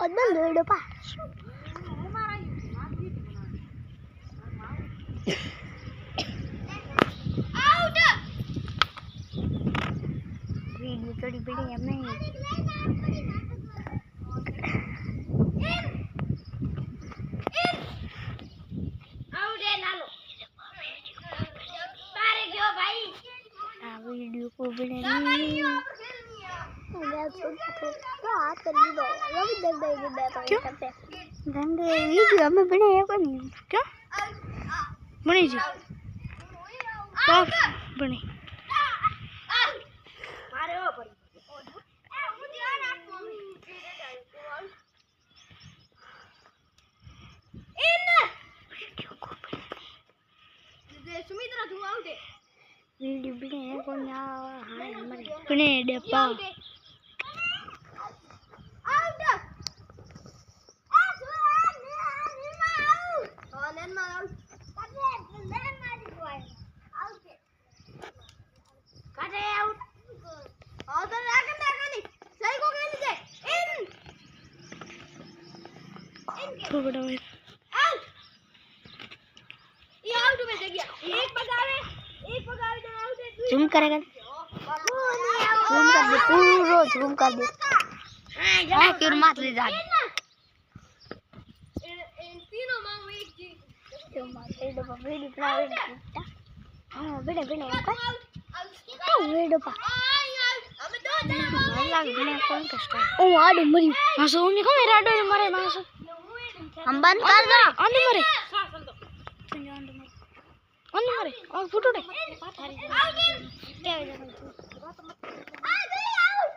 અદન દોડો પા out video થોડી બડી એમ નહીં આઉટ એ લાલો તારે ગયો ભાઈ આ વીડિયો કો બને नहीं वीडियो हमें बनाया को नहीं क्या बनी जी कब बनी मारे हो पड़ी सुमित्रा तू आउट है वीडियो बनाया को ना हां हमारे बने डेपा बड़ा है आउट ये आउट में जगह एक पगावे तो आउट है जूम करेगा जूम कर दे पूरा जूम कर दे हां फिर मार ले जा इन तीनों मांग एक जी तो मारे डब्बा वीडियो बनावे हां बड़े बड़े का वीडियो पा हमें दो लाग बने कौन कष्ट ओ आडू मरी मासो ने को मेरा आडू मरे मासो हम बंद कर दो अंदर मरे अंदर मरे और फुटो दे क्या हो जाएगा आ गई आउट